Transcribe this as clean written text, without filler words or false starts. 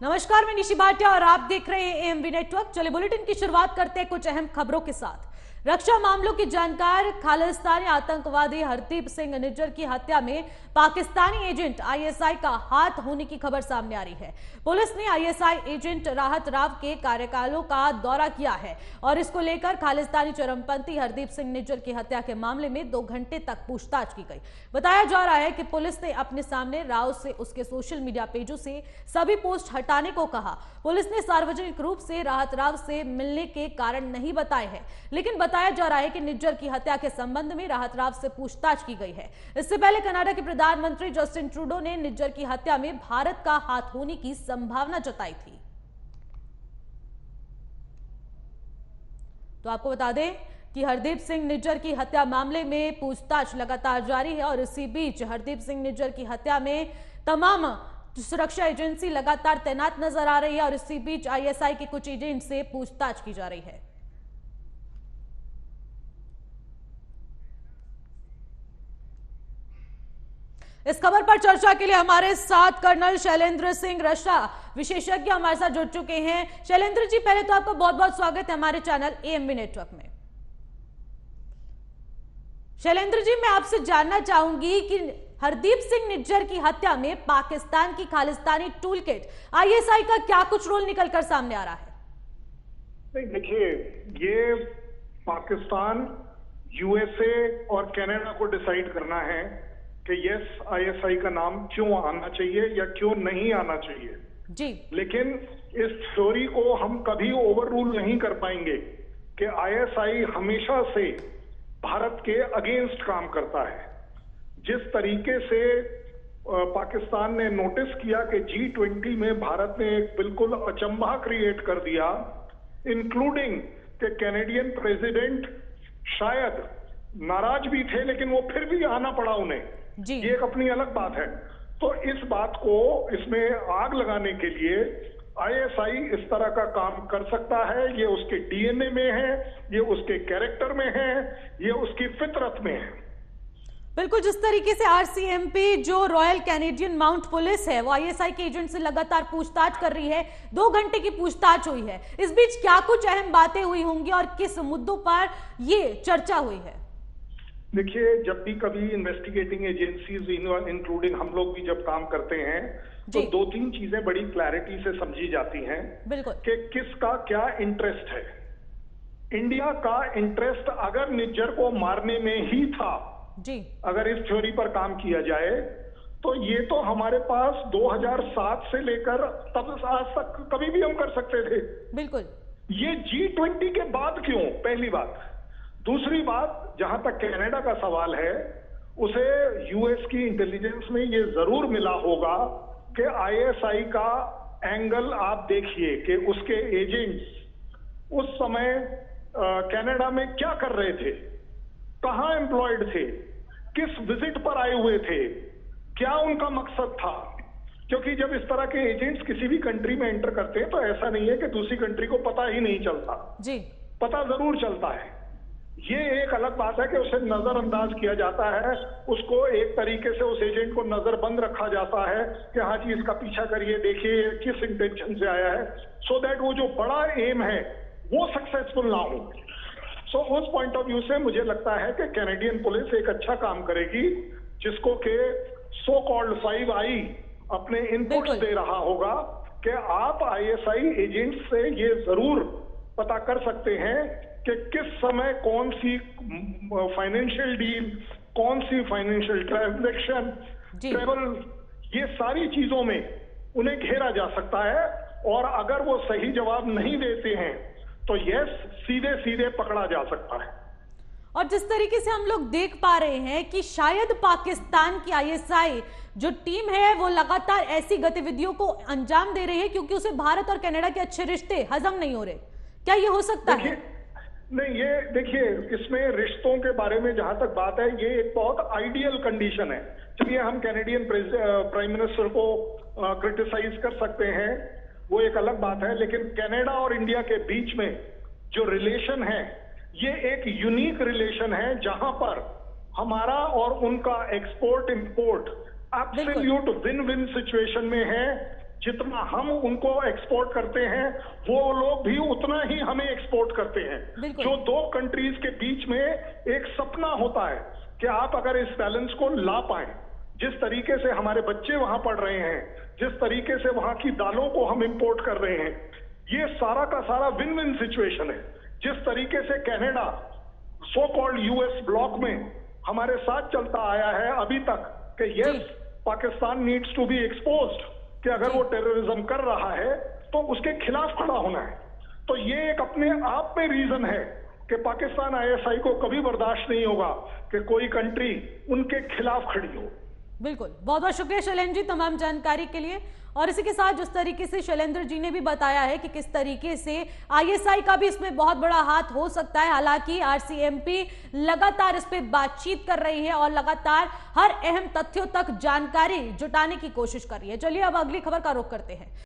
नमस्कार, मैं निशि भाटिया और आप देख रहे हैं एएमवी नेटवर्क। चलिए बुलेटिन की शुरुआत करते हैं कुछ अहम खबरों के साथ। रक्षा मामलों की जानकार खालिस्तानी आतंकवादी हरदीप सिंह निज्जर की हत्या में पाकिस्तानी एजेंट आईएसआई का हाथ होने की खबर सामने आ रही है। पुलिस ने आईएसआई एजेंट राहत राव के कार्यकालों का दौरा किया है और इसको लेकर खालिस्तानी चरमपंथी हरदीप सिंह निज्जर की हत्या के मामले में 2 घंटे तक पूछताछ की गई। बताया जा रहा है कि पुलिस ने अपने सामने राव से उसके सोशल मीडिया पेजों से सभी पोस्ट हटाने को कहा। पुलिस ने सार्वजनिक रूप से राहत राव से मिलने के कारण नहीं बताए हैं, लेकिन बताया जा रहा है कि निज्जर की हत्या के संबंध में राहत राव से पूछताछ की गई है। इससे पहले कनाडा के प्रधानमंत्री जस्टिन ट्रूडो ने निज्जर की हत्या में भारत का हाथ होने की संभावना जताई थी। तो आपको बता दें कि हरदीप सिंह निज्जर की हत्या मामले में पूछताछ लगातार जारी है और इसी बीच हरदीप सिंह निज्जर की हत्या में तमाम सुरक्षा एजेंसी लगातार तैनात नजर आ रही है और इसी बीच आईएसआई के कुछ एजेंट से पूछताछ की जा रही है। इस खबर पर चर्चा के लिए हमारे साथ कर्नल शैलेंद्र सिंह रक्षा विशेषज्ञ हमारे साथ जुड़ चुके हैं। शैलेंद्र जी, पहले तो आपका बहुत बहुत स्वागत है हमारे चैनल एएमवी नेटवर्क में। शैलेंद्र जी, मैं आपसे जानना चाहूंगी कि हरदीप सिंह निज्जर की हत्या में पाकिस्तान की खालिस्तानी टूलकिट आईएसआई का क्या कुछ रोल निकलकर सामने आ रहा है? नहीं, देखिए, ये पाकिस्तान, यूएसए और कनाडा को डिसाइड करना है कि यस, आईएसआई का नाम क्यों आना चाहिए या क्यों नहीं आना चाहिए जी। लेकिन इस थ्योरी को हम कभी ओवर रूल नहीं कर पाएंगे कि आईएसआई हमेशा से भारत के अगेंस्ट काम करता है। जिस तरीके से पाकिस्तान ने नोटिस किया कि G20 में भारत ने एक बिल्कुल अचंभा क्रिएट कर दिया, इंक्लूडिंग कि कैनेडियन प्रेसिडेंट शायद नाराज भी थे लेकिन वो फिर भी आना पड़ा उन्हें, ये एक अपनी अलग बात है। तो इस बात को, इसमें आग लगाने के लिए आईएसआई इस तरह का काम कर सकता है। ये उसके डीएनए में है, ये उसके कैरेक्टर में है, ये उसकी फितरत में है। बिल्कुल, जिस तरीके से आरसीएमपी जो रॉयल कैनेडियन माउंट पुलिस है वो आईएसआई के एजेंट से लगातार पूछताछ कर रही है, 2 घंटे की पूछताछ हुई है। इस बीच क्या कुछ अहम बातें हुई होंगी और किस मुद्दों पर ये चर्चा हुई है? देखिए, जब भी कभी इन्वेस्टिगेटिंग एजेंसीज इंक्लूडिंग हम लोग भी जब काम करते हैं तो 2-3 चीजें बड़ी क्लैरिटी से समझी जाती हैं कि किसका क्या इंटरेस्ट है। इंडिया का इंटरेस्ट अगर निज्जर को मारने में ही था जी, अगर इस थ्योरी पर काम किया जाए तो ये तो हमारे पास 2007 से लेकर तब आज तक कभी भी हम कर सकते थे। बिल्कुल। ये G20 के बाद क्यों, पहली बात। दूसरी बात, जहां तक कनाडा का सवाल है, उसे यूएस की इंटेलिजेंस में ये जरूर मिला होगा कि आईएसआई का एंगल आप देखिए कि उसके एजेंट्स उस समय कनाडा में क्या कर रहे थे, कहां एम्प्लॉयड थे, किस विजिट पर आए हुए थे, क्या उनका मकसद था। क्योंकि जब इस तरह के एजेंट्स किसी भी कंट्री में एंटर करते हैं तो ऐसा नहीं है कि दूसरी कंट्री को पता ही नहीं चलता जी, पता जरूर चलता है। ये एक अलग बात है कि उसे नजरअंदाज किया जाता है, उसको एक तरीके से उस एजेंट को नजरबंद रखा जाता है कि हाँ जी, इसका पीछा करिए, देखिए किस इंटेंशन से आया है, सो दैट वो जो बड़ा एम है वो सक्सेसफुल ना हो। सो उस पॉइंट ऑफ व्यू से मुझे लगता है कि कैनेडियन पुलिस एक अच्छा काम करेगी, जिसको के सो कॉल्ड 5I अपने इनपुट्स दे रहा होगा कि आप आईएसआई एजेंट से ये जरूर पता कर सकते हैं कि किस समय कौन सी फाइनेंशियल डील, कौन सी फाइनेंशियल ट्रांजैक्शन, ट्रेवल, ये सारी चीजों में उन्हें घेरा जा सकता है। और अगर वो सही जवाब नहीं देते हैं तो यस, सीधे सीधे पकड़ा जा सकता है। और जिस तरीके से हम लोग देख पा रहे हैं कि शायद पाकिस्तान की आईएसआई जो टीम है वो लगातार ऐसी गतिविधियों को अंजाम दे रही है क्योंकि उसे भारत और कनाडा के अच्छे रिश्ते हजम नहीं हो रहे। क्या ये हो सकता है? नहीं, ये देखिए, इसमें रिश्तों के बारे में जहां तक बात है, ये एक बहुत आइडियल कंडीशन है। चलिए, हम कैनेडियन प्राइम मिनिस्टर को क्रिटिसाइज कर सकते हैं, वो एक अलग बात है, लेकिन कनाडा और इंडिया के बीच में जो रिलेशन है ये एक यूनिक रिलेशन है जहां पर हमारा और उनका export import absolute win win situation में है। जितना हम उनको एक्सपोर्ट करते हैं वो लोग भी उतना ही हमें एक्सपोर्ट करते हैं। जो दो कंट्रीज के बीच में एक सपना होता है कि आप अगर इस बैलेंस को ला पाए, जिस तरीके से हमारे बच्चे वहां पढ़ रहे हैं, जिस तरीके से वहां की दालों को हम इंपोर्ट कर रहे हैं, ये सारा का सारा विन विन सिचुएशन है। जिस तरीके से Canada so called US bloc में हमारे साथ चलता आया है अभी तक कि yes Pakistan needs to be exposed, कि अगर वो टेररिज्म कर रहा है तो उसके खिलाफ खड़ा होना है। तो ये एक अपने आप में रीजन है कि पाकिस्तान आईएसआई को कभी बर्दाश्त नहीं होगा कि कोई कंट्री उनके खिलाफ खड़ी हो। बिल्कुल, बहुत बहुत शुक्रिया शैलेंद्र जी तमाम जानकारी के लिए। और इसी के साथ जिस तरीके से शैलेंद्र जी ने भी बताया है कि किस तरीके से आईएसआई का भी इसमें बहुत बड़ा हाथ हो सकता है। हालांकि आरसीएमपी लगातार इस पे बातचीत कर रही है और लगातार हर अहम तथ्यों तक जानकारी जुटाने की कोशिश कर रही है। चलिए अब अगली खबर का रुख करते हैं।